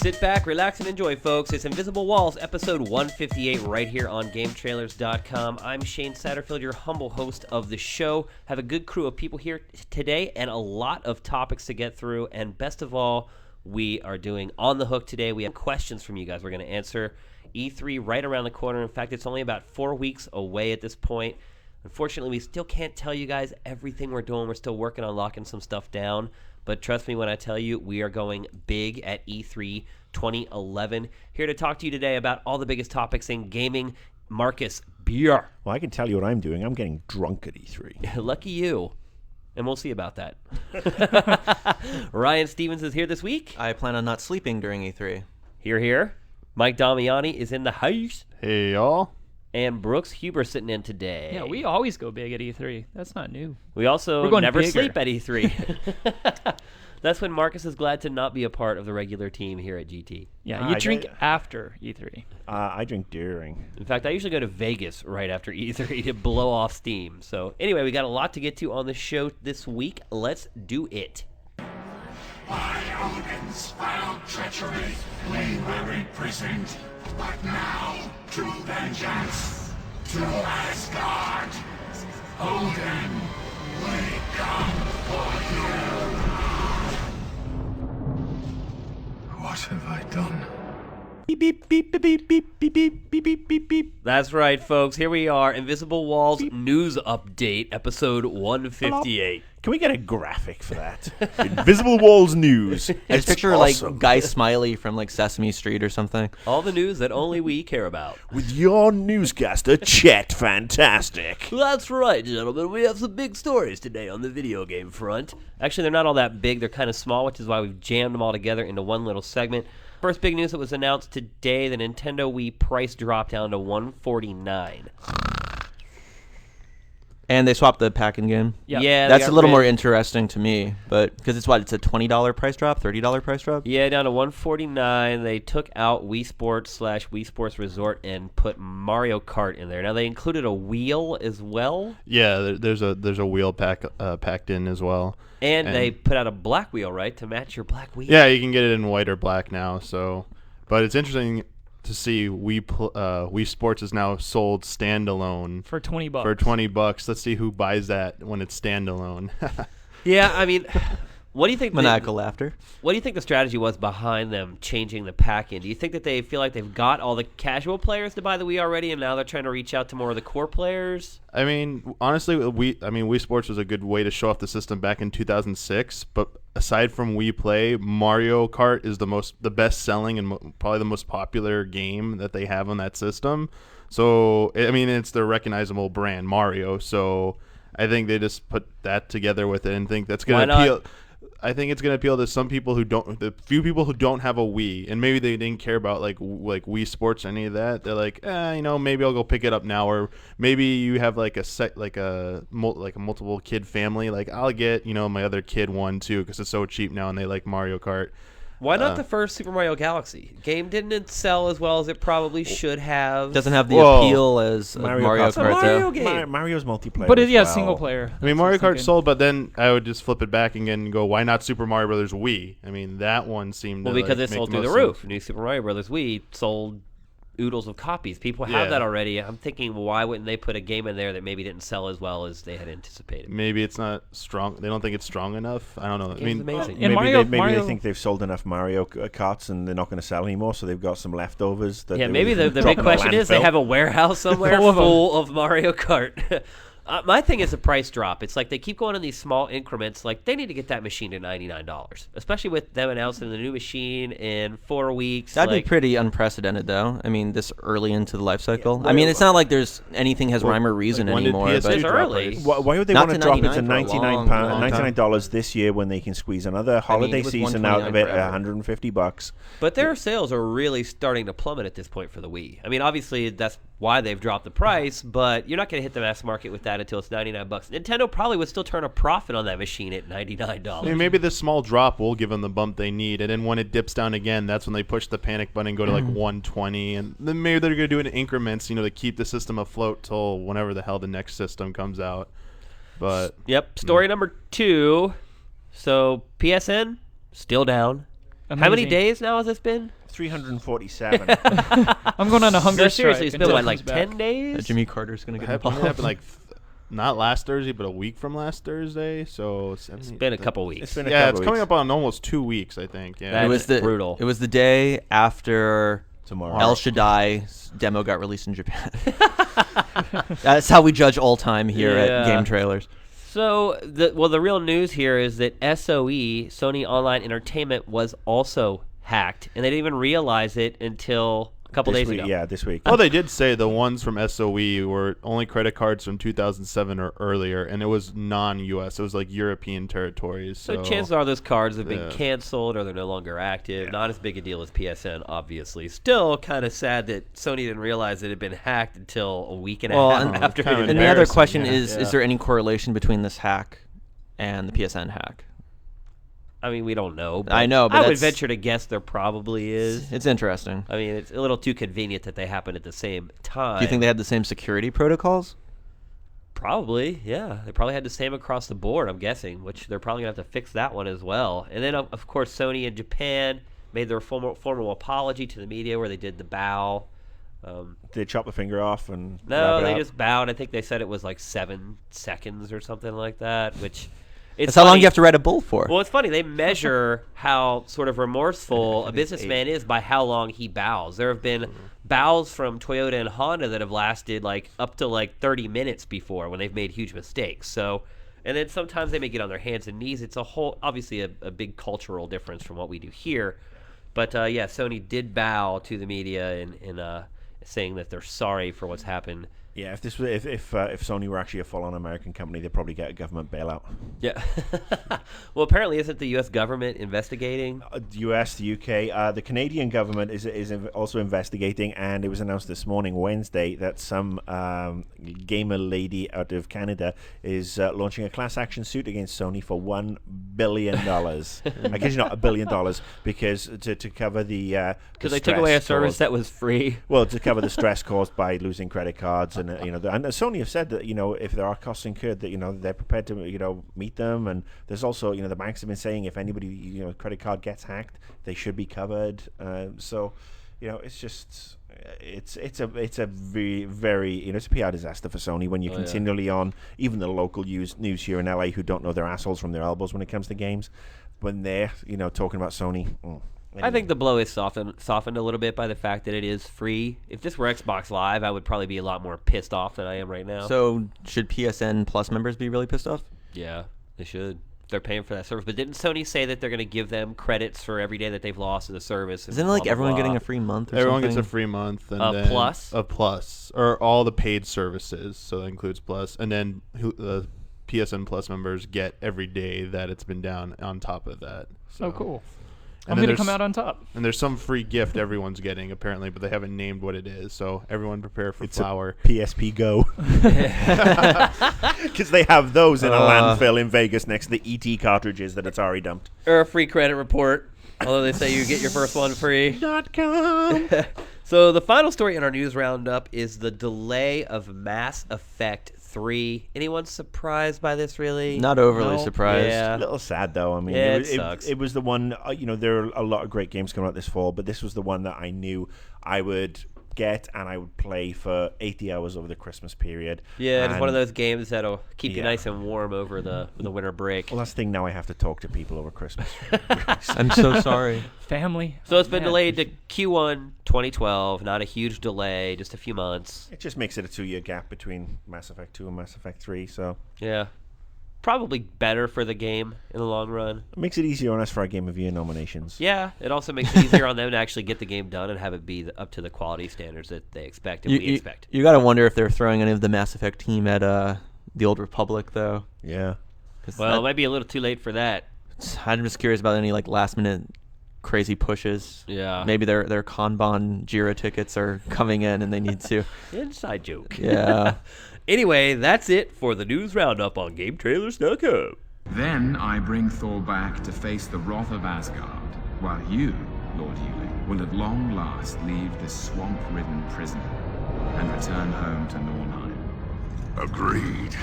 Sit back, relax, and enjoy, folks. It's Invisible Walls, episode 158, right here on GameTrailers.com. I'm Shane Satterfield, your humble host of the show. Have a good crew of people here today and a lot of topics to get through. And best of all, we are doing On the Hook today. We have questions from you guys we're going to answer. E3 right around the corner. In fact, it's only about 4 weeks away at this point. Unfortunately, we still can't tell you guys everything we're doing. We're still working on locking some stuff down. But trust me when I tell you, we are going big at E3 2011. Here to talk to you today about all the biggest topics in gaming. Marcus Beer. Well, I can tell you what I'm doing. I'm getting drunk at E3. Lucky you. And we'll see about that. Ryan Stevens is here this week. I plan on not sleeping during E3. Here. Mike Damiani is in the house. Hey, y'all. And Brooks Huber sitting in today. Yeah, we always go big at E3. That's not new. We also We're going never bigger. sleep at E3. That's when Marcus is glad to not be a part of the regular team here at GT. Yeah, you drink after E3. I drink during. In fact, I usually go to Vegas right after E3 to blow off steam. So anyway, we got a lot to get to on the show this week. Let's do it. By Odin's foul treachery, we were imprisoned. But now, to vengeance, to Asgard. Odin, we come for you. What have I done? Beep, beep, beep, beep, beep, beep, beep, beep, beep, beep, beep, beep. That's right, folks. Here we are, Invisible Walls News Update, episode 158. Can we get a graphic for that? Invisible Walls News. I just picture like awesome. Guy Smiley from like Sesame Street or something. All the news that only we care about. With your newscaster, Chet Fantastic. That's right, gentlemen. We have some big stories today on the video game front. Actually, they're not all that big. They're kind of small, which is why we've jammed them all together into one little segment. First big news that was announced today, the Nintendo Wii price dropped down to $149. And they swapped the pack-in game. Yep. Yeah, That's a little more interesting to me, but because it's a $20 price drop, $30 price drop? Yeah, down to $149. They took out Wii Sports / Wii Sports Resort and put Mario Kart in there. Now they included a wheel as well. Yeah, there's a wheel packed in as well. And they put out a black wheel, right, to match your black wheel. Yeah, you can get it in white or black now. So, but it's interesting to see Wii Sports is now sold standalone For $20. for $20. Let's see who buys that when it's standalone. Yeah, I mean, what do you think? Maniacal laughter. What do you think the strategy was behind them changing the pack-in? Do you think that they feel like they've got all the casual players to buy the Wii already, and now they're trying to reach out to more of the core players? I mean, honestly, Wii Sports was a good way to show off the system back in 2006. But aside from Wii Play, Mario Kart is the best selling and probably the most popular game that they have on that system. So I mean, it's their recognizable brand, Mario. So I think they just put that together with it and think that's going to appeal. I think it's going to appeal to some people the few people who don't have a Wii, and maybe they didn't care about like Wii Sports or any of that. They're like, maybe I'll go pick it up now, or maybe you have like a multiple kid family. Like I'll get my other kid one too because it's so cheap now, and they like Mario Kart. Why not the first Super Mario Galaxy? Game didn't sell as well as it probably should have. Doesn't have the appeal as Mario Kart's Kart, Mario though. game. Mario's multiplayer. But as well. single player. I mean, Mario Kart sold, but then I would just flip it back again and go, why not Super Mario Brothers Wii? I mean, that one seemed Well, to because it make sold the through the most roof. sense. New Super Mario Brothers Wii sold oodles of copies. People have Yeah. that already. I'm thinking, well, why wouldn't they put a game in there that maybe didn't sell as well as they had anticipated? Maybe it's not strong. They don't think it's strong enough. I don't know. I Game's mean, amazing. And Maybe Mario- they think they've sold enough Mario Karts and they're not going to sell anymore, so they've got some leftovers. That Yeah, they maybe would the drop big in a question is they landfill. have a warehouse somewhere Full of 'em. full of Mario Kart. My thing is the price drop. It's like they keep going in these small increments. Like they need to get that machine to $99, especially with them announcing the new machine in 4 weeks. That'd like, be pretty unprecedented, though. I mean, this early into the life cycle. I mean, it's not like there's anything has rhyme or reason when did anymore. PS2 But It's drop early. price? Why would they Not want to to drop it to $99 for a long $99 this year when they can squeeze another holiday it was season out of it $129 at forever. $150? But their sales are really starting to plummet at this point for the Wii. I mean, obviously that's why they've dropped the price, but you're not going to hit the mass market with that until it's $99. Nintendo probably would still turn a profit on that machine at $99. I mean, maybe this small drop will give them the bump they need, and then when it dips down again, that's when they push the panic button and go to like 120, and then maybe they're going to do it in increments, to keep the system afloat till whenever the hell the next system comes out. But Yep. Story number 2. So PSN still down. How many Amazing. days now has this been? 347. I'm going on a hunger No, strike. seriously, it's been until what, it like comes back. 10 days? Jimmy Carter's gonna get Happened involved. like not last Thursday, but a week from last Thursday. So It's been a couple weeks. It's been a Yeah, couple it's coming weeks. up on almost 2 weeks, I think. Yeah. That It was is the brutal. It was the day after Tomorrow. El Shaddai's demo got released in Japan. That's how we judge all time here Yeah. at Game Trailers. So, the real news here is that SOE, Sony Online Entertainment, was also hacked, and they didn't even realize it until a couple This days week, ago. Yeah, this week. Well, they did say the ones from SOE were only credit cards from 2007 or earlier, and it was non-U.S. It was like European territories. So So, chances are those cards have been Yeah. canceled or they're no longer active. Not as big a deal as PSN, obviously. Still kind of sad that Sony didn't realize it had been hacked until a week and a Well, half and- after kind it of And had the other embarrassing, question yeah. is there any correlation between this hack and the PSN hack? I mean, we don't know. But I know, but I would that's- venture to guess there probably is. It's interesting. I mean, it's a little too convenient that they happen at the same time. Do you think they had the same security protocols? Probably, yeah. They probably had the same across the board, I'm guessing, which they're probably going to have to fix that one as well. And then, of course, Sony in Japan made their formal apology to the media where they did the bow. They chop the finger off and No, wrap it they up. just bowed. I think they said it was like 7 seconds or something like that, which... It's That's how long funny. you have to write a bull for. Well, it's funny. They measure how sort of remorseful a businessman is by how long he bows. There have been bows from Toyota and Honda that have lasted like up to like 30 minutes before when they've made huge mistakes. So, and then sometimes they may get on their hands and knees. It's obviously a big cultural difference from what we do here. But yeah, Sony did bow to the media in saying that they're sorry for what's happened. Yeah, if this was if Sony were actually a full-on American company, they'd probably get a government bailout. Yeah. Well, apparently, isn't the U.S. government investigating? The US, the UK, the Canadian government is also investigating, and it was announced this morning, Wednesday, that some gamer lady out of Canada is launching a class action suit against Sony for $1 billion. I kid you not, $1 billion, because to cover the Because they took away a stress service caused- that was free. Well, to cover the stress caused by losing credit cards, and and Sony have said that if there are costs incurred, that they're prepared to meet them, and there's also the banks have been saying if anybody credit card gets hacked, they should be covered. So it's just it's a very very it's a PR disaster for Sony when you're continually on even the local news here in LA who don't know their assholes from their elbows when it comes to games, when they're talking about Sony. I think the blow is softened a little bit by the fact that it is free. If this were Xbox Live, I would probably be a lot more pissed off than I am right now. So should PSN Plus members be really pissed off? Yeah, they should. They're paying for that service. But didn't Sony say that they're going to give them credits for every day that they've lost in the service? Isn't it like everyone getting a free month or everyone something? gets a free month. And A then Plus? A Plus. Or all the paid services. So that includes Plus. And then the PSN Plus members get every day that it's been down on top of that. So. Oh, cool. And I'm then going to come there's- out on top. And there's some free gift everyone's getting, apparently, but they haven't named what it is. So everyone prepare for It's a flour. PSP Go. Because they have those in a landfill in Vegas next to the ET cartridges that Atari dumped. Or a free credit report, although they say you get your first one free. .com. So the final story in our news roundup is the delay of Mass Effect 3. Anyone surprised by this, really? Not overly No. surprised. Yeah. A little sad though. I mean, Yeah, it sucks. it was the one. There are a lot of great games coming out this fall, but this was the one that I knew I would get and I would play for 80 hours over the Christmas period. Yeah, it's one of And- those games that'll keep you Yeah. nice and warm over the winter break. Well, that's the thing. Now I have to talk to people over Christmas. I'm so sorry. Family. So it's been Man. delayed to Q1 2012. Not a huge delay, just a few months. It just makes it a 2-year gap between Mass Effect 2 and Mass Effect 3, so Yeah. Probably better for the game in the long run. it makes it easier on us for our Game of the Year nominations. Yeah, it also makes it easier on them to actually get the game done and have it be up to the quality standards that they expect and we expect. You gotta wonder if they're throwing any of the Mass Effect team at the Old Republic, though. Yeah. 'Cause Well, it might be a little too late for that. I'm just curious about any last minute crazy pushes. Yeah. Maybe their Kanban Jira tickets are coming in and they need to. Inside joke. Yeah. Anyway, that's it for the news roundup on GameTrailers.com. Then I bring Thor back to face the wrath of Asgard, while you, Lord Hewlett, will at long last leave this swamp-ridden prison and return home to Nornheim. Agreed.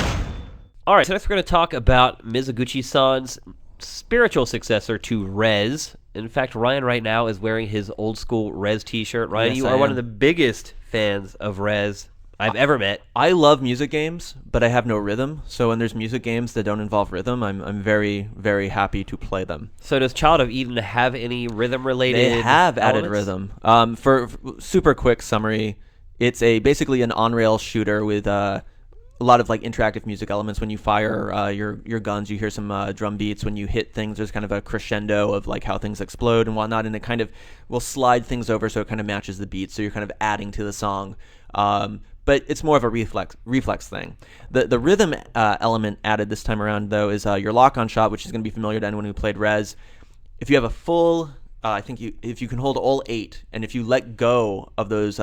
All right, so next we're going to talk about Mizuguchi-san's spiritual successor to Rez, In fact, Ryan right now is wearing his old school Rez t-shirt. Ryan, Yes, you I are one am. of the biggest fans of Rez I've ever met. I love music games, but I have no rhythm. So when there's music games that don't involve rhythm, I'm very, very happy to play them. So does Child of Eden have any rhythm-related They have added elements? rhythm. For super quick summary, it's basically an on-rail shooter with a lot of like interactive music elements. When you fire your guns, you hear some drum beats. When you hit things, there's kind of a crescendo of like how things explode and whatnot, and it kind of will slide things over so it kind of matches the beat. So you're kind of adding to the song. But it's more of a reflex thing. The rhythm element added this time around, though, is your lock-on shot, which is going to be familiar to anyone who played Rez. If you have a full, if you can hold all 8, and if you let go of those,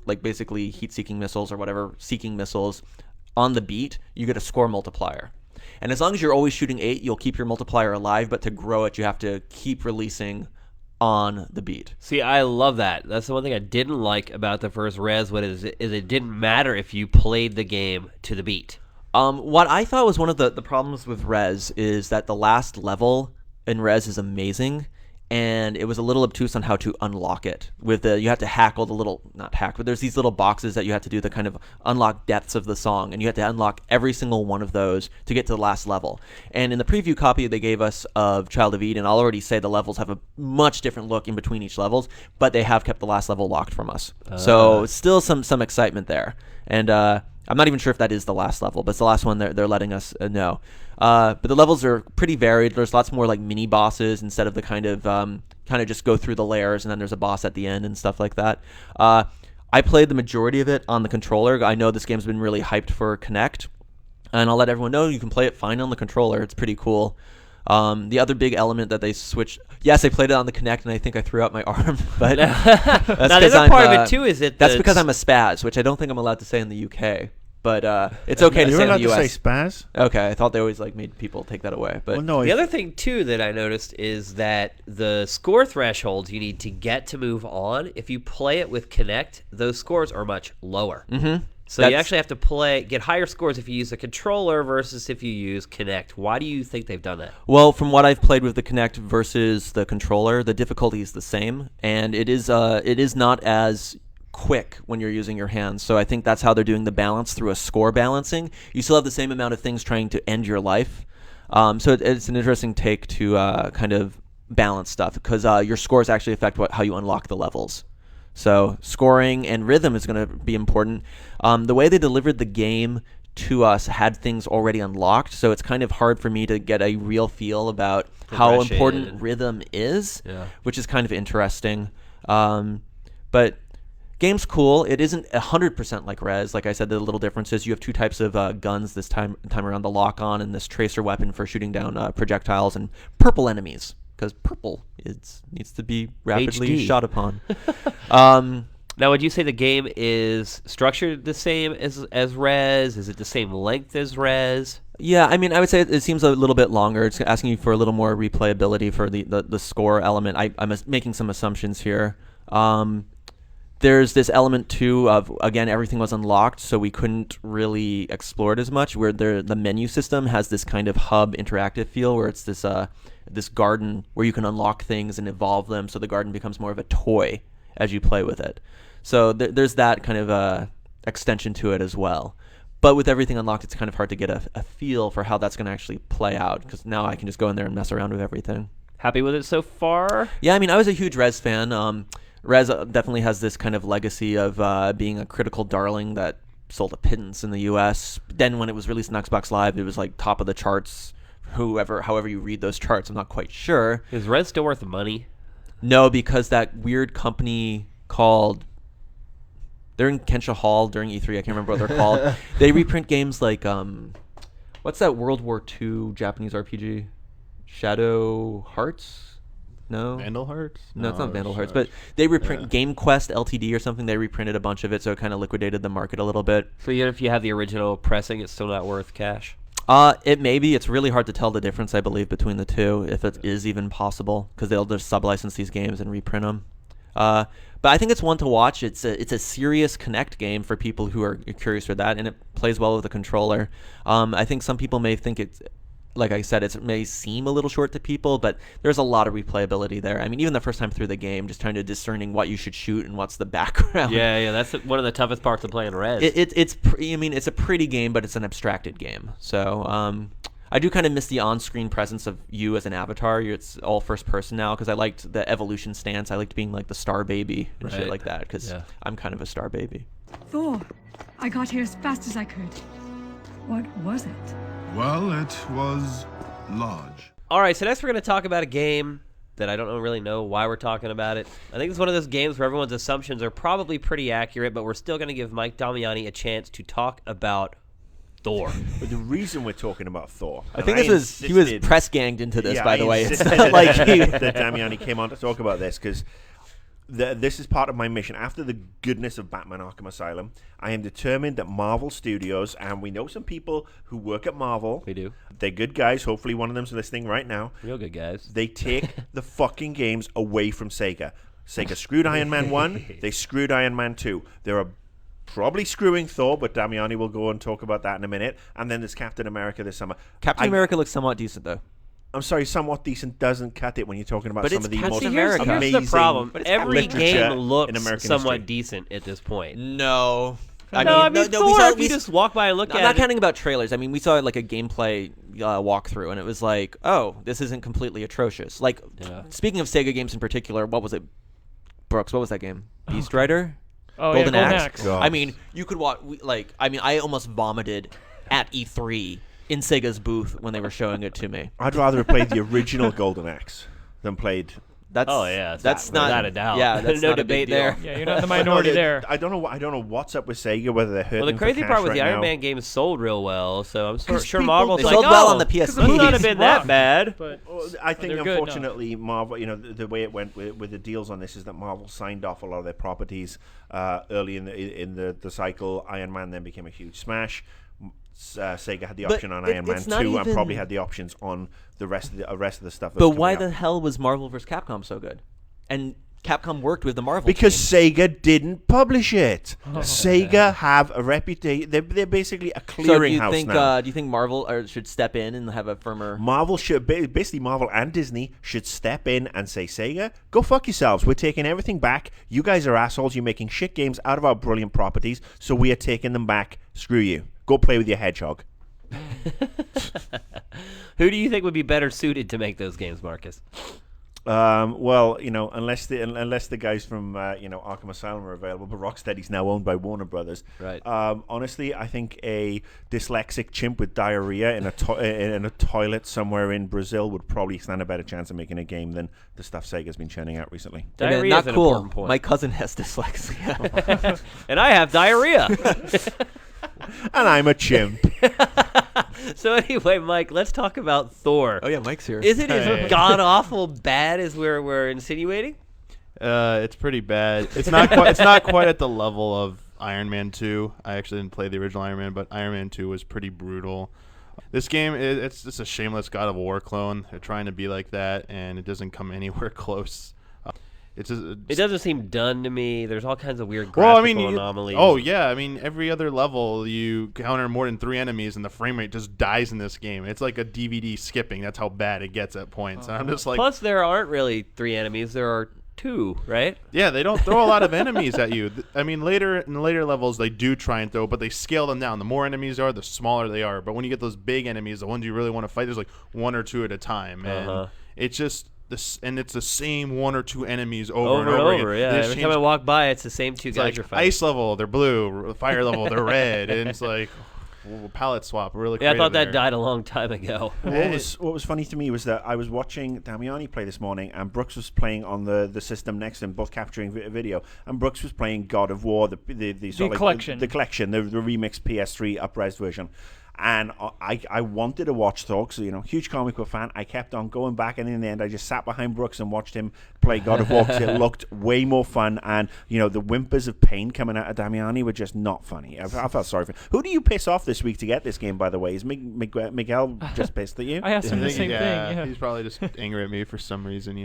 like basically heat-seeking missiles or whatever, seeking missiles on the beat, you get a score multiplier. And as long as you're always shooting 8, you'll keep your multiplier alive, but to grow it, you have to keep releasing on the beat. See, I love that. That's the one thing I didn't like about the first Rez. What is it didn't matter if you played the game to the beat. What I thought was one of the problems with Rez is that the last level in Rez is amazing, and it was a little obtuse on how to unlock it. You have to hack all the little, not hack, but there's these little boxes that you have to do the kind of unlock depths of the song, and you have to unlock every single one of those to get to the last level. And in the preview copy they gave us of Child of Eden, I'll already say the levels have a much different look in between each levels, but they have kept the last level locked from us. So still some excitement there. And I'm not even sure if that is the last level, but it's the last one they're letting us know. But the levels are pretty varied. There's lots more like mini bosses instead of the kind of just go through the layers and then there's a boss at the end and stuff like that. I played the majority of it on the controller. I know this game's been really hyped for Kinect, and I'll let everyone know you can play it fine on the controller. It's pretty cool. The other big element that they switched, yes, I played it on the Kinect, and I think I threw out my arm, but that's Now, the other part of it too is that's because I'm a spaz, which I don't think I'm allowed to say in the UK. But it's okay to You're say in allowed the to say US. spaz. Okay, I thought they always like made people take that away. But Well, no, The other thing too that I noticed is that the score thresholds you need to get to move on, if you play it with Kinect, those scores are much lower. Mm-hmm. So you actually have to get higher scores if you use the controller versus if you use Kinect. Why do you think they've done that? Well, from what I've played with the Kinect versus the controller, the difficulty is the same, and it is not as quick when you're using your hands. So I think that's how they're doing the balance through a score balancing. You still have the same amount of things trying to end your life. So it's an interesting take to kind of balance stuff, because your scores actually affect how you unlock the levels. So scoring and rhythm is going to be important. The way they delivered the game to us had things already unlocked, so it's kind of hard for me to get a real feel about how Progression. important rhythm is, Yeah. which is kind of interesting. But game's cool. It isn't 100% like Rez. Like I said, the little difference is you have 2 types of guns this time around, the lock-on and this tracer weapon for shooting down projectiles and purple enemies, because purple needs to be rapidly HD. shot upon. Now, would you say the game is structured the same as Rez? Is it the same length as Rez? Yeah, I mean, I would say it seems a little bit longer. It's asking you for a little more replayability for the score element. I'm making some assumptions here. There's this element too of, again, everything was unlocked, so we couldn't really explore it as much, where the menu system has this kind of hub interactive feel, where it's this garden where you can unlock things and evolve them, so the garden becomes more of a toy as you play with it. So there's that kind of extension to it as well. But with everything unlocked, it's kind of hard to get a feel for how that's going to actually play out, because now I can just go in there and mess around with everything. Happy with it so far? Yeah, I mean, I was a huge Rez fan. Rez definitely has this kind of legacy of being a critical darling that sold a pittance in the US. Then when it was released on Xbox Live, it was like top of the charts. However you read those charts, I'm not quite sure. Is Rez still worth money? No, because that weird company called... They're in Kensha Hall during E3. I can't remember what they're called. They reprint games like... what's that World War II Japanese RPG? Shadow Hearts? No. Vandal Hearts? No, it's not Vandal Hearts, but they reprint Game Quest Ltd. or something. They reprinted a bunch of it, so it kind of liquidated the market a little bit. So even if you have the original pressing, it's still not worth cash? It may be. It's really hard to tell the difference, I believe, between the two, if it is even possible, because they'll just sub-license these games and reprint them. But I think it's one to watch. It's a serious Kinect game for people who are curious for that, and it plays well with the controller. I think some people may think it's like I said, it may seem a little short to people, but there's a lot of replayability there. I mean, even the first time through the game, just trying to discerning what you should shoot and what's the background. Yeah, that's one of the toughest parts of playing Rez. I mean, it's a pretty game, but it's an abstracted game. So I do kind of miss the on-screen presence of you as an avatar. It's all first person now because I liked the evolution stance. I liked being like the star baby and shit like that because I'm kind of a star baby. Thor, I got here as fast as I could. What was it? Well, it was large. All right, so next we're going to talk about a game that I don't really know why we're talking about it. I think it's one of those games where everyone's assumptions are probably pretty accurate, but we're still going to give Mike Damiani a chance to talk about Thor. But the reason we're talking about Thor, I think he was press ganged into this, by the way. It's not that, like that Damiani came on to talk about this because this is part of my mission. After the goodness of Batman Arkham Asylum, I am determined that Marvel Studios, and we know some people who work at Marvel. We do. They're good guys. Hopefully one of them's listening right now. Real good guys. They take the fucking games away from Sega. Sega screwed Iron Man 1. They screwed Iron Man 2. There are probably screwing Thor, but Damiani will go and talk about that in a minute. And then there's Captain America this summer. Captain America looks somewhat decent, though. I'm sorry, somewhat decent doesn't cut it when you're talking about some of the most America. amazing Here's the problem. but Every game in looks American somewhat history. decent at this point. No. I mean, Thor, if you just walk by and look at it. I'm not counting about trailers. I mean, we saw like a gameplay walkthrough, and it was like, oh, this isn't completely atrocious. Like, speaking of Sega games in particular, what was it? Brooks, what was that game? Beast Rider? Oh, Golden yeah, Axe? Golden Axe. I mean, you could watch, I almost vomited at E3 in Sega's booth when they were showing it to me. I'd rather have played the original Golden Axe than played... That's not without a doubt. Yeah, that's no not a debate big deal. there. Yeah, you're not in the minority there. I don't know what's up with Sega, whether they're hurting. Well, the for crazy cash part was right the Iron now. Man games sold real well, so I'm sure people- Marvel's They like, sold well oh, on the PSP. this must not have been that bad. But I think, they're good, no. unfortunately, Marvel, the way it went with the deals on this is that Marvel signed off a lot of their properties early in the cycle. Iron Man then became a huge smash. Sega had the option on Iron Man 2 and probably had the options on the rest of the stuff. But why the hell was Marvel vs. Capcom so good? And Capcom worked with the Marvel because team. Sega didn't publish it. Sega have a reputation. They're basically a clearinghouse now. Do you think Marvel should step in and have a firmer? Marvel should basically Marvel and Disney should step in and say, Sega, go fuck yourselves. We're taking everything back. You guys are assholes. You're making shit games out of our brilliant properties, so we are taking them back. Screw you. Go play with your hedgehog. Who do you think would be better suited to make those games, Marcus? Well, unless the guys from Arkham Asylum are available, but Rocksteady's now owned by Warner Brothers. Right. Honestly, I think a dyslexic chimp with diarrhea in a toilet somewhere in Brazil would probably stand a better chance of making a game than the stuff Sega's been churning out recently. Diarrhea not is an cool. important point. My cousin has dyslexia. And I have diarrhea. And I'm a chimp. So anyway, Mike, let's talk about Thor. Oh yeah, Mike's here. Is it Hey. as god awful bad as we're insinuating? It's pretty bad. It's not quite at the level of Iron Man 2. I actually didn't play the original Iron Man, but Iron Man 2 was pretty brutal. This game, it's just a shameless God of War clone. They're trying to be like that, and it doesn't come anywhere close. It doesn't seem done to me. There's all kinds of weird graphical anomalies. Oh yeah, I mean every other level you counter more than 3 enemies and the frame rate just dies in this game. It's like a DVD skipping. That's how bad it gets at points. And I'm just like, Plus, there aren't really 3 enemies. There are 2, right? yeah, they don't throw a lot of enemies at you. I mean, in the later levels they do try and throw, but they scale them down. The more enemies there are, the smaller they are. But when you get those big enemies, the ones you really want to fight, there's like 1 or 2 at a time, and it's just. And it's the same 1 or 2 enemies over and over again. Yeah, They just every time I walk by, it's the same 2 it's guys like you're fighting. ice level, they're blue. Fire level, they're red. And it's like palette swap. Really. Yeah, I thought creative that there. died a long time ago. What was funny to me was that I was watching Damiani play this morning, and Brooks was playing on the system next to him, both capturing video. And Brooks was playing God of War, the collection, the remixed PS3 up-res version. And I wanted to watch Thor, so huge comic book fan. I kept on going back, and in the end, I just sat behind Brooks and watched him play God of War because it looked way more fun. And the whimpers of pain coming out of Damiani were just not funny. I felt sorry for him. Who do you piss off this week to get this game? By the way, is Miguel just pissed at you? I asked him the same thing. Yeah. He's probably just angry at me for some reason.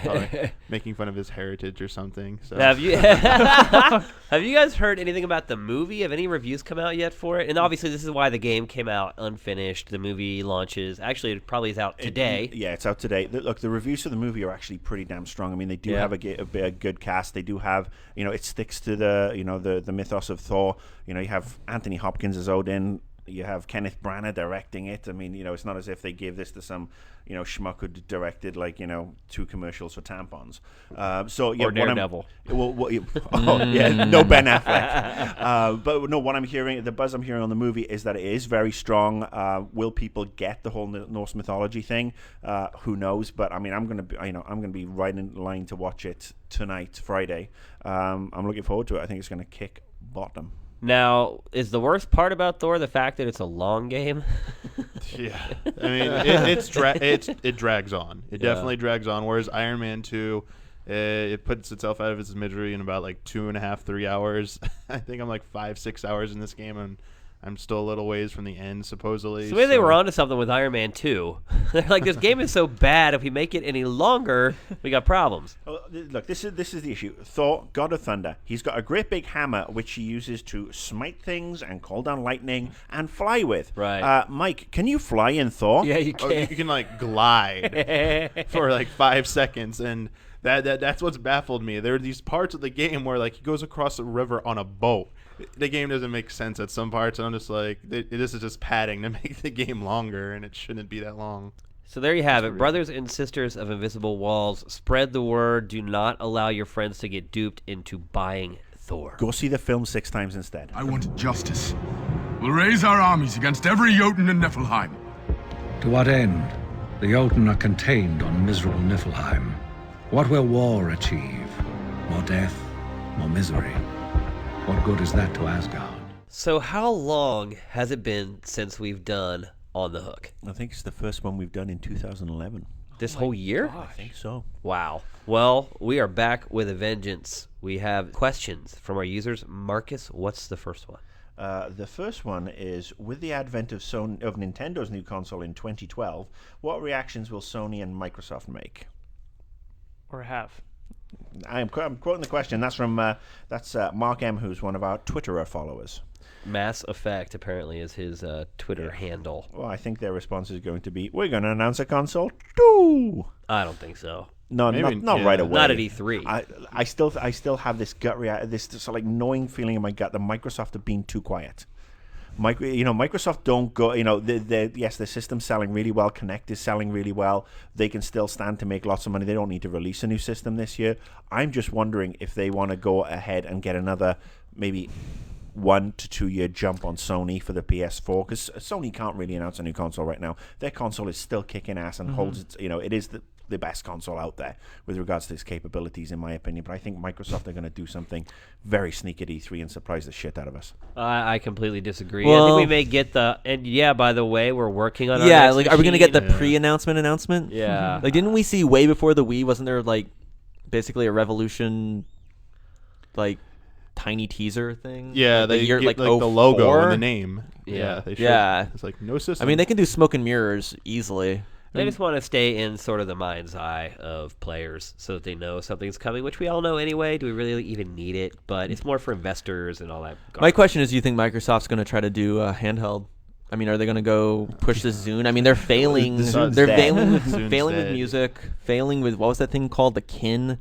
Probably making fun of his heritage or something. So. Have you have you guys heard anything about the movie? Have any reviews come out yet for it? And obviously, this is why the game game came out unfinished. The movie launches. Actually, it probably is out today. Yeah, it's out today. Look, the reviews for the movie are actually pretty damn strong. I mean, they do have a good cast. They do have, it sticks to the mythos of Thor. You have Anthony Hopkins as Odin. You have Kenneth Branagh directing it. I mean, it's not as if they gave this to some, schmuck who directed 2 commercials for tampons. Or Daredevil. No Ben Affleck. But no, what I'm hearing, the buzz I'm hearing on the movie is that it is very strong. Will people get the whole Norse mythology thing? Who knows? But I mean, I'm gonna be right in line to watch it tonight, Friday. I'm looking forward to it. I think it's gonna kick bottom. Now, is the worst part about Thor the fact that it's a long game? Yeah, I mean, it drags on. It definitely drags on. Whereas Iron Man 2, it puts itself out of its misery in about 2.5, 3 hours. I think I'm 5-6 hours in this game, and I'm still a little ways from the end, supposedly. So maybe they were onto something with Iron Man 2. They're like, this game is so bad, if we make it any longer, we got problems. Look, this is the issue. Thor, God of Thunder, he's got a great big hammer which he uses to smite things and call down lightning and fly with. Right. Mike, can you fly in Thor? Yeah, you can. You can glide for 5 seconds, and that's what's baffled me. There are these parts of the game where he goes across a river on a boat. The game doesn't make sense at some parts, and I'm just this is just padding to make the game longer, and it shouldn't be that long. So there you have it. Brothers and sisters of Invisible Walls, spread the word. Do not allow your friends to get duped into buying Thor. Go see the film 6 times instead. I want justice. We'll raise our armies against every Jotun in Niflheim. To what end? The Jotun are contained on miserable Niflheim. What will war achieve? More death? More misery? What good is that to Asgard? So how long has it been since we've done On the Hook? I think it's the first one we've done in 2011. This whole year? I think so. Wow. Well, we are back with a vengeance. We have questions from our users. Marcus, what's the first one? The first one is, with the advent of Nintendo's new console in 2012, what reactions will Sony and Microsoft make? Or have? I'm quoting the question. That's from Mark M, who's one of our Twitterer followers. Mass Effect apparently is his Twitter handle. Well, I think their response is going to be, "We're going to announce a console too." I don't think so. No, not right away. Not at E3. I still have this gut reaction, this gnawing feeling in my gut that Microsoft have been too quiet. Microsoft don't go. Yes, their system's selling really well. Kinect is selling really well. They can still stand to make lots of money. They don't need to release a new system this year. I'm just wondering if they want to go ahead and get another maybe 1 to 2 year jump on Sony for the PS4, because Sony can't really announce a new console right now. Their console is still kicking ass and holds its. It is the best console out there with regards to its capabilities, in my opinion. But I think Microsoft are going to do something very sneaky at E3 and surprise the shit out of us. I completely disagree. Well, I think we may get by the way, we're working on our next machine. Are we going to get the pre-announcement announcement? Yeah. Didn't we see way before the Wii, wasn't there basically a Revolution tiny teaser thing? Yeah, they year, the logo and the name. Yeah. They should. Yeah. It's no system. I mean, they can do smoke and mirrors easily. They just want to stay in sort of the mind's eye of players so that they know something's coming, which we all know anyway. Do we really even need it? But it's more for investors and all that garbage. My question is, do you think Microsoft's going to try to do a handheld? I mean, are they going to go push the Zune? I mean, they're failing. They're failing with music, failing with, what was that thing called? The Kin.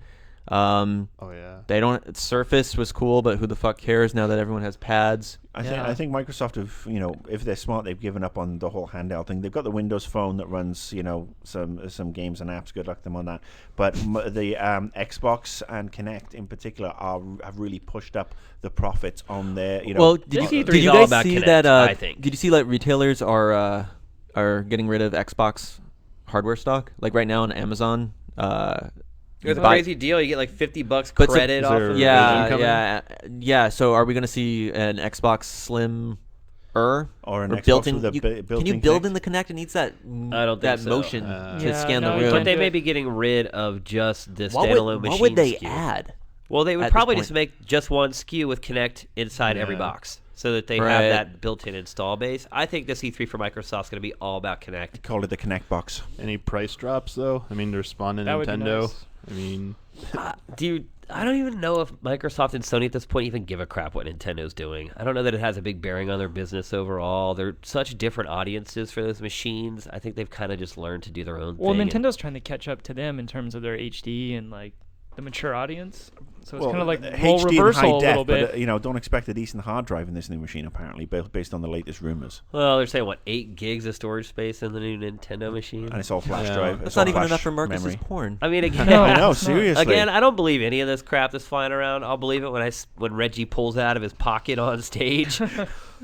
Oh yeah. They don't. Surface was cool, but who the fuck cares now that everyone has pads? I think Microsoft have, if they're smart, they've given up on the whole handheld thing. They've got the Windows Phone that runs, some games and apps. Good luck to them on that. But the Xbox and Kinect in particular have really pushed up the profits on their. Well, did you guys see Kinect, that? I think. Did you see retailers are getting rid of Xbox hardware stock? Like right now on Amazon. It's a crazy deal. You get $50 credit off of Yeah. So are we going to see an Xbox Slim or an Xbox built-in? with a built-in can you build Kinect? in the Kinect? It needs that so. motion to scan the you room. But they may be getting rid of just the standalone machine. What would they SKU. add? Well, they would probably just make just one SKU with Kinect inside every box, so that they have that built-in install base. I think this E3 for Microsoft's going to be all about Kinect. Call it the Kinect box. Any price drops though? I mean, to respond to That would be Nintendo. nice. I mean, Dude, I don't even know if Microsoft and Sony at this point even give a crap what Nintendo's doing. I don't know that it has a big bearing on their business overall. They're such different audiences for those machines. I think they've kind of just learned to do their own Well, thing. Nintendo's trying to catch up to them in terms of their HD and like the mature audience. So it's kind of like role HD reversal and high a little def, bit. but don't expect a decent hard drive in this new machine. Apparently, based on the latest rumors, Well, they're saying, 8 gigs of storage space in the new Nintendo machine? and it's all flash Yeah. drive. That's it's not all even flash enough for Marcus's memory. porn. I mean, again, No, I know, it's not. seriously. again, I don't believe any of this crap that's flying around. I'll believe it when Reggie pulls it out of his pocket on stage.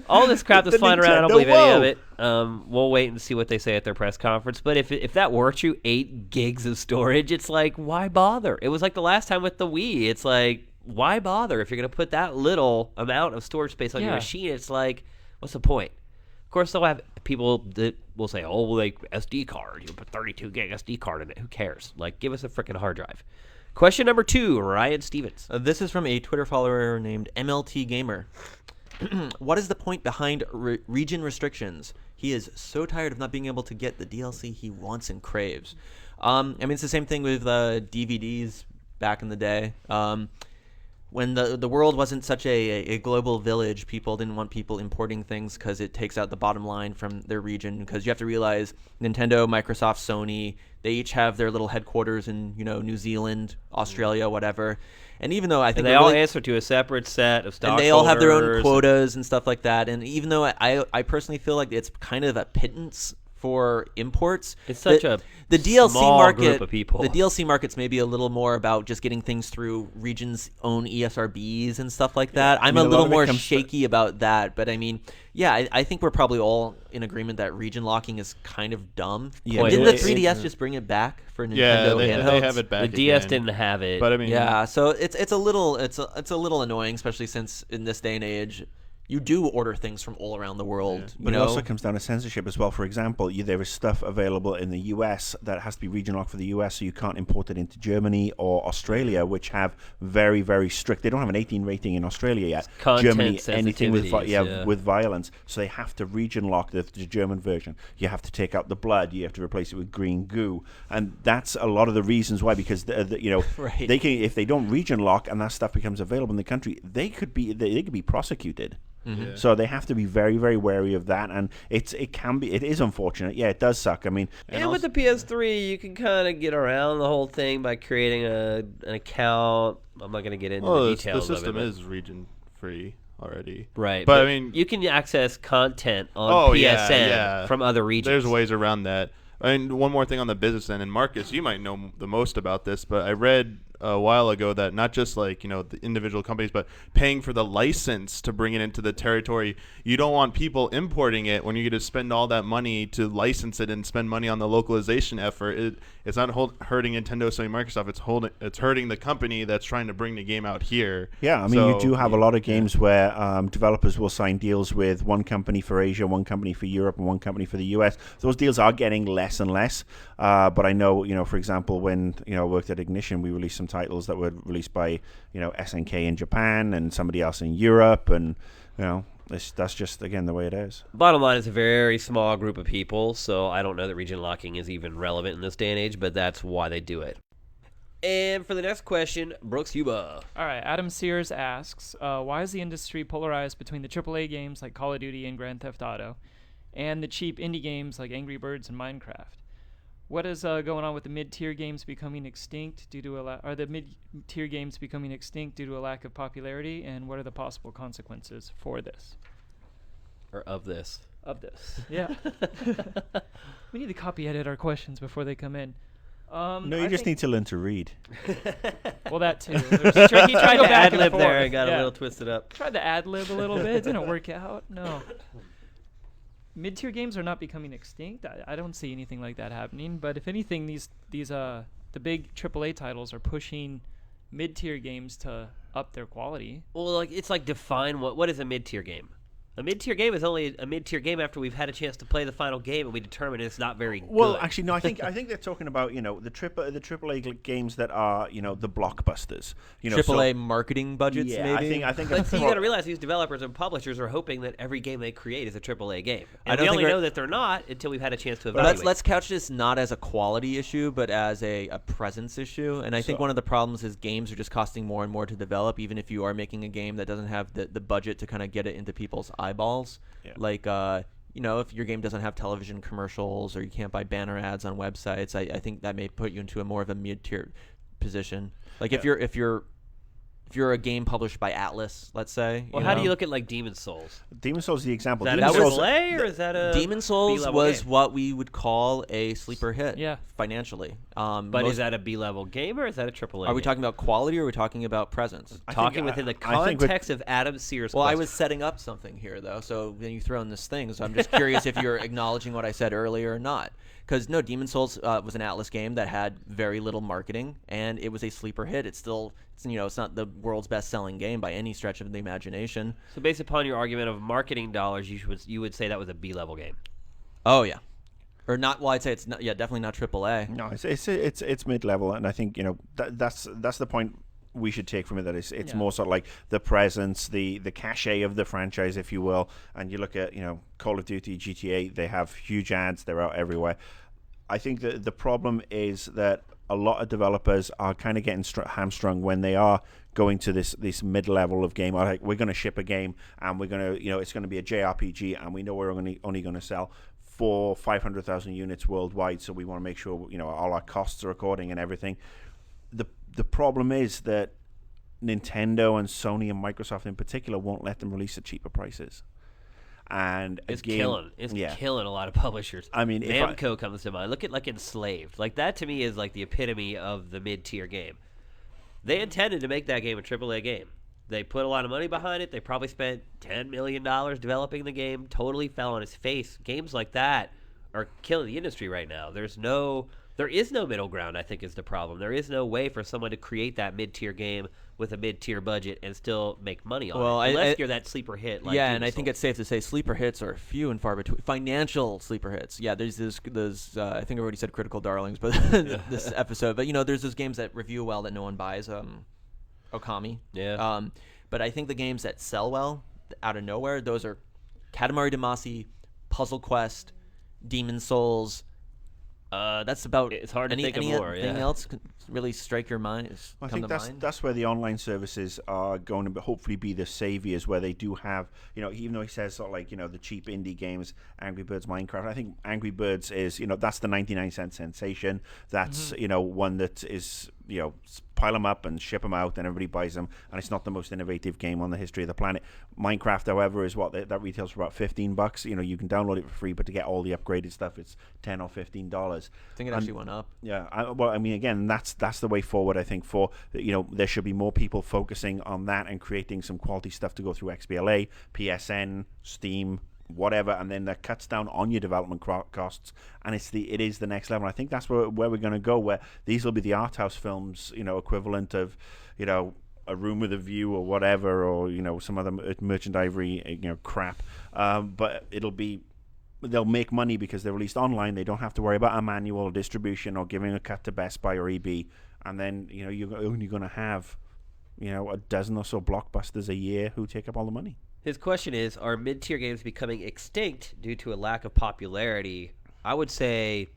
All this crap that's The flying around, I don't Nintendo, believe any of whoa. it. We'll wait and see what they say at their press conference. But if that were true, 8 gigs of storage, it's like, why bother? It was like the last time with the Wii. It's like, why bother if you're going to put that little amount of storage space on your Yeah. machine? It's like, what's the point? Of course, they'll have people that will say, oh, well, like SD card. You put 32 gig SD card in it. Who cares? Like, give us a freaking hard drive. Question number 2, Ryan Stevens. This is from a Twitter follower named MLT Gamer. What is the point behind region restrictions? He is so tired of not being able to get the DLC he wants and craves. I mean, it's the same thing with DVDs back in the day. When the world wasn't such a global village, people didn't want people importing things because it takes out the bottom line from their region. Because you have to realize Nintendo, Microsoft, Sony, they each have their little headquarters in New Zealand, Australia, whatever. And even though I think And they all answer to a separate set of stockholders. and they all have their own quotas and stuff like that. And even though I personally feel like it's kind of a pittance for imports, It's such a the DLC small market, group of people. The DLC market's maybe a little more about just getting things through regions' own ESRBs and stuff like that. I'm mean, a a lot little of it more comes shaky about that, but I mean, yeah, I think we're probably all in agreement that region locking is kind of dumb. Yeah, Didn't the it- 3DS just bring it back for Nintendo Yeah, they handhelds? have it back. The DS again. didn't have it. But I mean, Yeah, so it's a little annoying, especially since in this day and age, you do order things from all around the world. But it also comes down to censorship as well. For example, there is stuff available in the US that has to be region locked for the US, so you can't import it into Germany or Australia, which have very, very strict. They don't have an 18 rating in Australia yet. Content Germany, anything with sensitivities, with violence, so they have to region lock the German version. You have to take out the blood. You have to replace it with green goo, and that's a lot of the reasons why. Because Right. they can, if they don't region lock and that stuff becomes available in the country, they could be prosecuted. Yeah. So they have to be very, very wary of that, and it is unfortunate. Yeah, it does suck. I mean, And with the PS3, you can kind of get around the whole thing by creating an account. I'm not going to get into the details the system of it. is region free already. Right. But I mean, you can access content on PSN from other regions. There's ways around that. And one more thing on the business end, and Marcus, you might know the most about this, but I read a while ago that not just the individual companies, but paying for the license to bring it into the territory. You don't want people importing it when you get to spend all that money to license it and spend money on the localization effort. It's not hurting Nintendo, Sony, Microsoft. It's hurting the company that's trying to bring the game out here. yeah, I mean, you do have a lot of games where developers will sign deals with one company for Asia, one company for Europe, and one company for the US. Those deals are getting less and less. But I know, for example, when I worked at Ignition, we released some titles that were released by SNK in Japan and somebody else in Europe, and that's just again the way it is. Bottom line, it's a very small group of people, so I don't know that region locking is even relevant in this day and age, but that's why they do it. And for the next question, Brooks Yuba. All right, Adam Sears asks, why is the industry polarized between the AAA games like Call of Duty and Grand Theft Auto and the cheap indie games like Angry Birds and Minecraft? What is going on with the mid-tier games becoming extinct due to are the mid-tier games becoming extinct due to a lack of popularity, and what are the possible consequences for this? Or of this. Of this, yeah. We need to copy edit our questions before they come in. No, you just need to learn to read. Well, that too. He tried to to ad ad-lib lib there and got a little twisted up. Tried to ad lib a little bit. It didn't work out. No. Mid-tier games are not becoming extinct. I don't see anything like that happening. But if anything, the big AAA titles are pushing mid-tier games to up their quality. Well, it's like define what is a mid-tier game? A mid-tier game is only a mid-tier game after we've had a chance to play the final game and we determine it's not very Well, good. actually, no. I think they're talking about the AAA games that are the blockbusters. AAA marketing budgets. Yeah, maybe. I think. But you got to realize these developers and publishers are hoping that every game they create is a AAA game. I And don't we think only we're- know that they're not until we've had a chance to But evaluate. let's couch this not as a quality issue, but as a presence issue. And I think one of the problems is games are just costing more and more to develop, even if you are making a game that doesn't have the budget to kind of get it into people's eyeballs. Yeah. Like, if your game doesn't have television commercials or you can't buy banner ads on websites, I think that may put you into a more of a mid-tier position. Like if you're a game published by Atlas, let's say. well, how do you look at like Demon's Souls? Demon's Souls is the example. Is that Demon's a Souls, AAA or is that a Demon's Souls B-level was game? what we would call a sleeper hit. Yeah. Financially. But is that a B-level game or is that a AAA? Are we game? talking about quality or are we talking about presence? talking within the I think with- context of Adam Sears? Well, I question. was setting up something here, though, so then you throw in this thing. So I'm just curious if you're acknowledging what I said earlier or not. Because, no, Demon's Souls was an Atlas game that had very little marketing, and it was a sleeper hit. It's not the world's best-selling game by any stretch of the imagination. So based upon your argument of marketing dollars, you would say that was a B-level game. Oh, yeah. Or not, well, I'd say it's not, yeah, definitely not AAA. No, it's mid-level, and I think that's the point we should take from it. That it's more sort of like the presence, the cachet of the franchise, if you will. And you look at Call of Duty, GTA, they have huge ads, they're out everywhere. I think that the problem is that a lot of developers are kind of getting hamstrung when they are going to this mid-level of game. Like, we're going to ship a game, and we're going to it's going to be a JRPG, and we know we're only going to sell 500,000 units worldwide, so we want to make sure all our costs are according and everything. The problem is that Nintendo and Sony and Microsoft in particular won't let them release at cheaper prices. And It's again, killing. It's killing a lot of publishers. I mean, Namco comes to mind. Look at like Enslaved. Like that to me is like the epitome of the mid-tier game. They intended to make that game a AAA game. They put a lot of money behind it. They probably spent $10 million developing the game. Totally fell on its face. Games like that are killing the industry right now. There is no middle ground, I think, is the problem. There is no way for someone to create that mid-tier game with a mid-tier budget and still make money on it. Unless you're that sleeper hit. Like and I Demon's think Souls. it's safe to say sleeper hits are few and far between. Financial sleeper hits. Yeah, there's I think I already said Critical Darlings, but this episode. But there's those games that review well that no one buys. Okami. Yeah. But I think the games that sell well out of nowhere, those are Katamari Damacy, Puzzle Quest, Demon's Souls. That's about. It's hard to think of more. Anything else could really strike your mind? I think that's where the online services are going to hopefully be the saviors, where they do have, even though he says sort of like, the cheap indie games, Angry Birds, Minecraft. I think Angry Birds is, that's the 99-cent sensation. That's, one that is, pile them up and ship them out and everybody buys them, and it's not the most innovative game on the history of the planet. Minecraft, however, is what that retails for about $15. You can download it for free, but to get all the upgraded stuff, it's $10 or $15. I think it actually went up. Yeah, again, that's the way forward. I think for there should be more people focusing on that and creating some quality stuff to go through XBLA, PSN, Steam, whatever, and then that cuts down on your development costs, and it is the next level. I think that's where we're going to go, where these will be the art house films, equivalent of A Room with a View or whatever, or some other Merchant Ivory crap, but they'll make money because they're released online. They don't have to worry about a manual distribution or giving a cut to Best Buy or EB, and then you're only going to have a dozen or so blockbusters a year who take up all the money. His question is, are mid-tier games becoming extinct due to a lack of popularity? I would say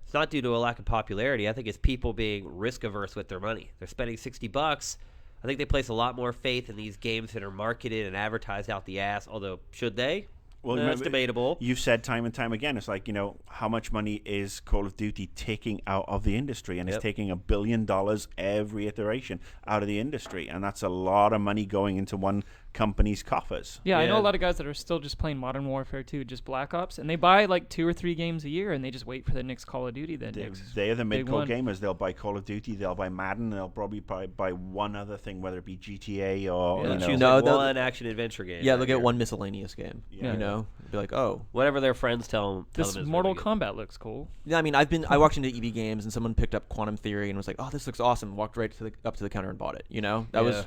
it's not due to a lack of popularity. I think it's people being risk-averse with their money. They're spending $60. I think they place a lot more faith in these games that are marketed and advertised out the ass, although should they? Well, that's debatable. You've said time and time again, it's like, how much money is Call of Duty taking out of the industry? And it's taking $1 billion every iteration out of the industry. And that's a lot of money going into one company's coffers. Yeah, I know a lot of guys that are still just playing Modern Warfare 2, just Black Ops, and they buy like 2 or 3 games a year, and they just wait for the next Call of Duty. They are the mid-core gamers. They'll buy Call of Duty, they'll buy Madden, they'll probably buy one other thing, whether it be GTA or choose one action-adventure game. Yeah, they'll get one miscellaneous game. Be like, oh, whatever their friends tell them. This Mortal Kombat looks cool. Yeah, I mean, I walked into EB Games and someone picked up Quantum Theory and was like, oh, this looks awesome. Walked right up to the counter and bought it. That was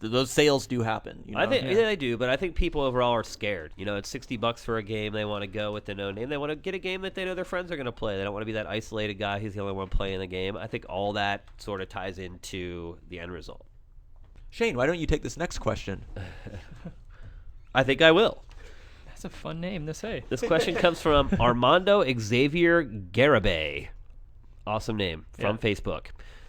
those sales do happen. You know? I think they do, but I think people overall are scared. It's $60 for a game. They want to go with the no name. They want to get a game that they know their friends are going to play. They don't want to be that isolated guy who's the only one playing the game. I think all that sort of ties into the end result. Shane, why don't you take this next question? I think I will. That's a fun name to say. This question comes from Armando Xavier Garibay. Awesome name from Facebook.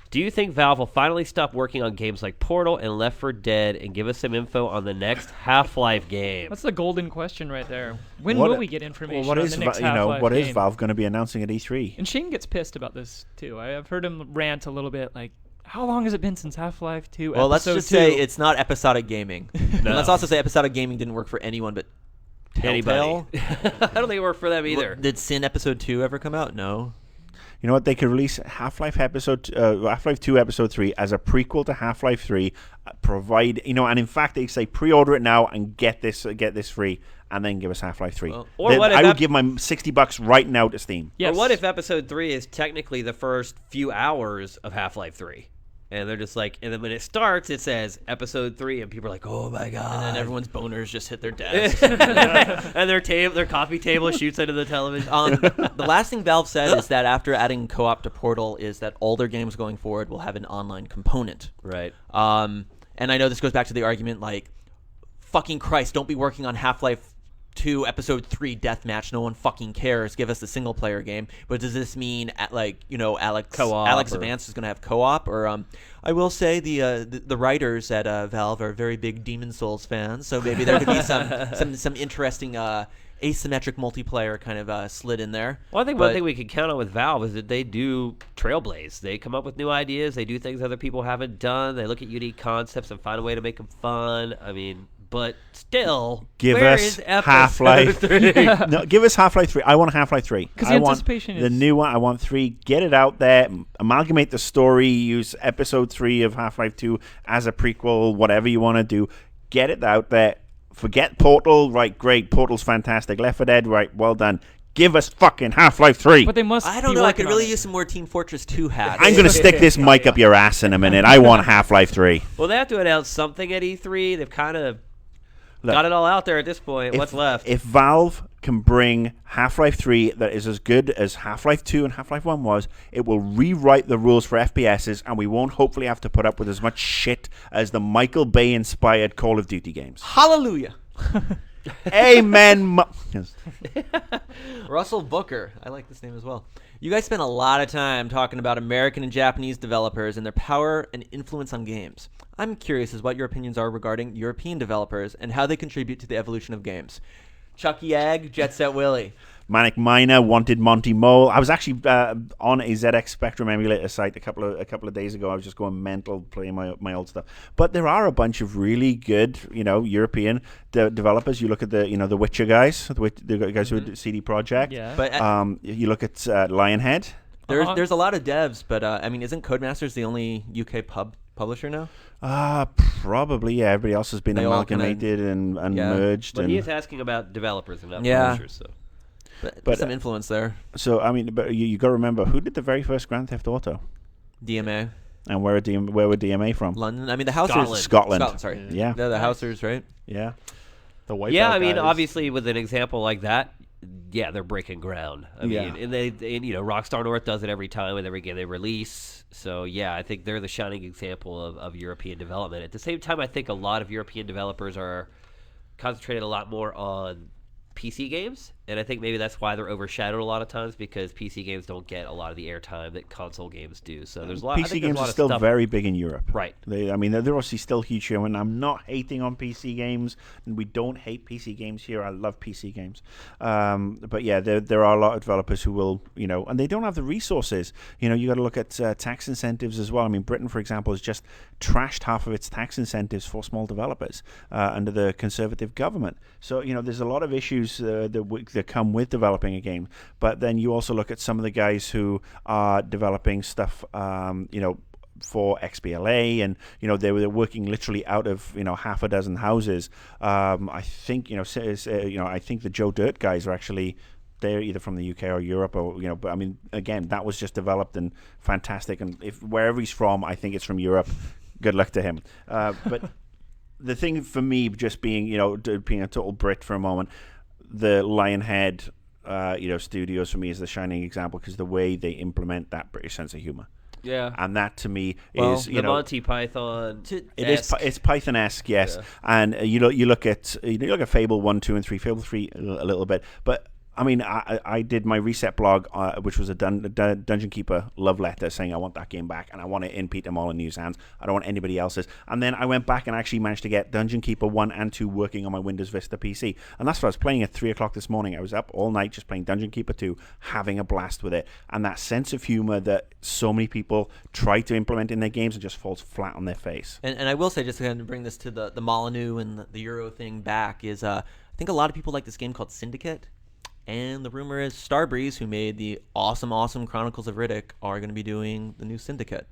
Do you think Valve will finally stop working on games like Portal and Left 4 Dead and give us some info on the next Half-Life game? That's the golden question right there. When will we get information on the next Half-Life what game? is Valve going to be announcing at E3? And Shane gets pissed about this too. I've heard him rant a little bit like, how long has it been since Half-Life 2 Well, let's just 2? say it's not episodic gaming. And let's also say episodic gaming didn't work for anyone but Telltale. Anybody. I don't think it worked for them either. Did Sin Episode 2 ever come out? No. You know what? They could release Half-Life 2 Episode 3 as a prequel to Half-Life 3. Provide, and in fact, they say pre-order it now and get this free, and then give us Half-Life 3. Well, or what if I would give my $60 right now to Steam. Yes. Or what if Episode 3 is technically the first few hours of Half-Life 3? And they're just like, and then when it starts, it says Episode 3, and people are like, oh my god! And then everyone's boners just hit their desks. And their coffee table shoots into the television. The last thing Valve said is that after adding co-op to Portal, is that all their games going forward will have an online component. Right. And I know this goes back to the argument like, fucking Christ, don't be working on Half-Life 2 Episode 3 Deathmatch. No one fucking cares. Give us the single player game. But does this mean Alex Co-op Advance is going to have co-op? Or I will say the writers at Valve are very big Demon Souls fans, so maybe there could be some interesting asymmetric multiplayer kind of slid in there. Well, I think one thing we can count on with Valve is that they do trailblaze. They come up with new ideas. They do things other people haven't done. They look at unique concepts and find a way to make them fun. I mean, but still, give where us is Episode Half-Life 3? No, give us Half-Life 3. I want Half-Life 3. Because the anticipation the is... new one. I want 3. Get it out there. Amalgamate the story. Use Episode 3 of Half-Life 2 as a prequel. Whatever you want to do. Get it out there. Forget Portal. Right, great. Portal's fantastic. Left 4 Dead. Right, well done. Give us fucking Half-Life 3. But they must. I don't know. I could really use some more Team Fortress 2 hats. I'm going to stick this mic up your ass in a minute. I want Half-Life 3. Well, they have to announce something at E3. They've kind of got it all out there at this point. What's left? If Valve can bring Half-Life 3 that is as good as Half-Life 2 and Half-Life 1 was, it will rewrite the rules for FPSs, and we won't hopefully have to put up with as much shit as the Michael Bay-inspired Call of Duty games. Hallelujah. Amen. Russell Booker. I like this name as well. You guys spend a lot of time talking about American and Japanese developers and their power and influence on games. I'm curious as what your opinions are regarding European developers and how they contribute to the evolution of games. Chucky Egg, Jet Set Willie. Manic Miner, Wanted Monty Mole. I was actually on a ZX Spectrum emulator site a couple of days ago. I was just going mental playing my old stuff. But there are a bunch of really good, European developers. You look at the Witcher guys, the guys who do CD Projekt. Yeah. But you look at Lionhead. There's a lot of devs, but isn't Codemasters the only UK publisher now? Probably, yeah. Everybody else has been They all kinda- amalgamated and merged. But and he is asking about developers and not Yeah. publishers. So. But some influence there. So but you got to remember, who did the very first Grand Theft Auto, DMA. and where were DMA from? London. I mean, the Hausers. Scotland. Sorry. Yeah. They're the Hausers, right? Yeah. The Wipeout Yeah, I mean, guys. obviously, with an example like that, yeah, they're breaking ground. I Yeah. mean, and Rockstar North does it every time with every game they release. So yeah, I think they're the shining example of European development. At the same time, I think a lot of European developers are concentrated a lot more on PC games, and I think maybe that's why they're overshadowed a lot of times, because PC games don't get a lot of the airtime that console games do. So there's a lot. PC games are still very big in Europe. Right. They're obviously still huge here, and I'm not hating on PC games, and we don't hate PC games here. I love PC games. But yeah, there are a lot of developers who will, and they don't have the resources. You got to look at tax incentives as well. I mean, Britain, for example, has just trashed half of its tax incentives for small developers under the Conservative government. So, there's a lot of issues that come with developing a game. But then you also look at some of the guys who are developing stuff, for XBLA, and they're working literally out of half a dozen houses. I think I think the Joe Dirt guys are actually. They're either from the UK or Europe, or but I mean, again, that was just developed and fantastic. And if wherever he's from, I think it's from Europe. Good luck to him. But the thing for me, just being being a total Brit for a moment, the Lionhead studios for me is the shining example because the way they implement that British sense of humor. Yeah, and that to me well, is the Monty Python. It's Python-esque, yes. Yeah. And you look at Fable 1, 2, and 3. Fable 3 a little bit, but I mean, I did my Reset blog, which was a Dungeon Keeper love letter saying I want that game back and I want it in Peter Molyneux's hands. I don't want anybody else's. And then I went back and actually managed to get Dungeon Keeper 1 and 2 working on my Windows Vista PC. And that's what I was playing at 3 o'clock this morning. I was up all night just playing Dungeon Keeper 2, having a blast with it. And that sense of humor that so many people try to implement in their games and just falls flat on their face. And I will say, just to kind of bring this to the Molyneux and the Euro thing back, is I think a lot of people like this game called Syndicate. And the rumor is Starbreeze, who made the awesome Chronicles of Riddick, are going to be doing the new Syndicate.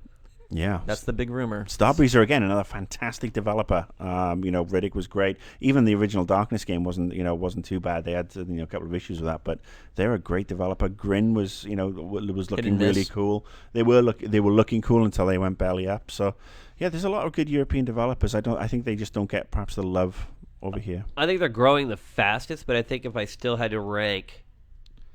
Yeah. That's the big rumor. Starbreeze are, again, another fantastic developer. Riddick was great. Even the original Darkness game wasn't too bad. They had a couple of issues with that, but they're a great developer. Grin was looking really cool. They were looking cool until they went belly up. So, yeah, there's a lot of good European developers. I think they just don't get perhaps the love over here. I think they're growing the fastest, but I think if I still had to rank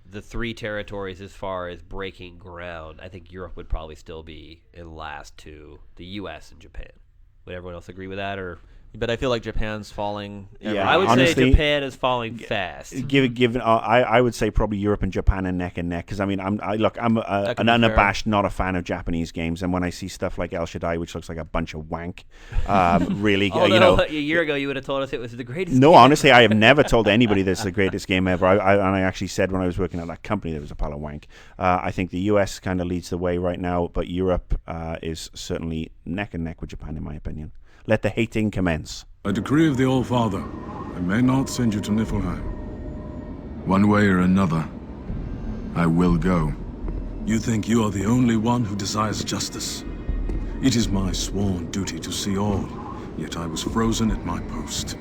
the 3 territories as far as breaking ground, I think Europe would probably still be in last to the U.S. and Japan. Would everyone else agree with that, or? But I feel like Japan's falling. Yeah, I would honestly, say Japan is falling fast. I would say probably Europe and Japan are neck and neck because I'm an unabashed not a fan of Japanese games, and when I see stuff like El Shaddai, which looks like a bunch of wank, really, a year ago you would have told us it was the greatest. No, game honestly, I have never told anybody this is the greatest game ever. I actually said when I was working at that company there was a pile of wank. I think the US kind of leads the way right now, but Europe is certainly neck and neck with Japan in my opinion. Let the hating commence. By decree of the All-Father, I may not send you to Niflheim. One way or another, I will go. You think you are the only one who desires justice? It is my sworn duty to see all, yet I was frozen at my post.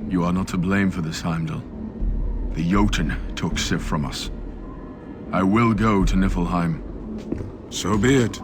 You are not to blame for this, Heimdall. The Jotun took Sif from us. I will go to Niflheim. So be it.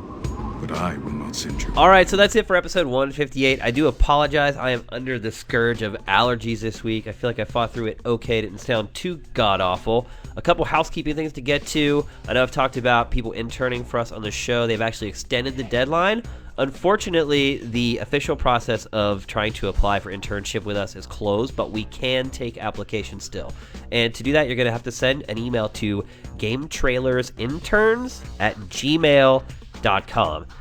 But I will not send you. All right, so that's it for episode 158. I do apologize. I am under the scourge of allergies this week. I feel like I fought through it okay. It didn't sound too god-awful. A couple housekeeping things to get to. I know I've talked about people interning for us on the show. They've actually extended the deadline. Unfortunately, the official process of trying to apply for internship with us is closed, but we can take applications still. And to do that, you're going to have to send an email to GameTrailersInterns@gmail.com.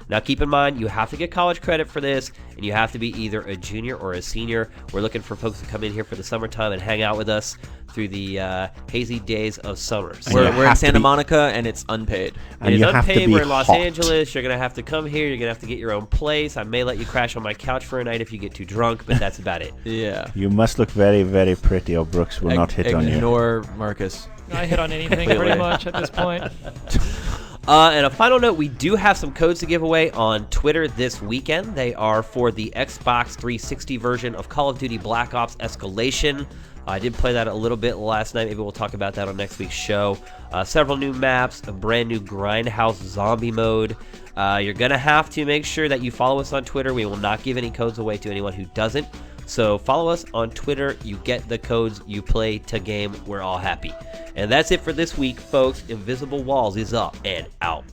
Now keep in mind, you have to get college credit for this, and you have to be either a junior or a senior. We're looking for folks to come in here for the summertime and hang out with us through the hazy days of summer. So we're in Santa Monica, and it's unpaid. It is unpaid. We're in Los Angeles. You're going to have to come here. You're going to have to get your own place. I may let you crash on my couch for a night if you get too drunk, but that's about it. Yeah. You must look very, very pretty, or Brooks will not hit on you. Ignore Marcus. I hit on anything pretty much at this point. And a final note, we do have some codes to give away on Twitter this weekend. They are for the Xbox 360 version of Call of Duty Black Ops Escalation. I did play that a little bit last night. Maybe we'll talk about that on next week's show. Several new maps, a brand new Grindhouse zombie mode. You're going to have to make sure that you follow us on Twitter. We will not give any codes away to anyone who doesn't. So follow us on Twitter. You get the codes. You play to game. We're all happy. And that's it for this week, folks. Invisible Walls is up and out.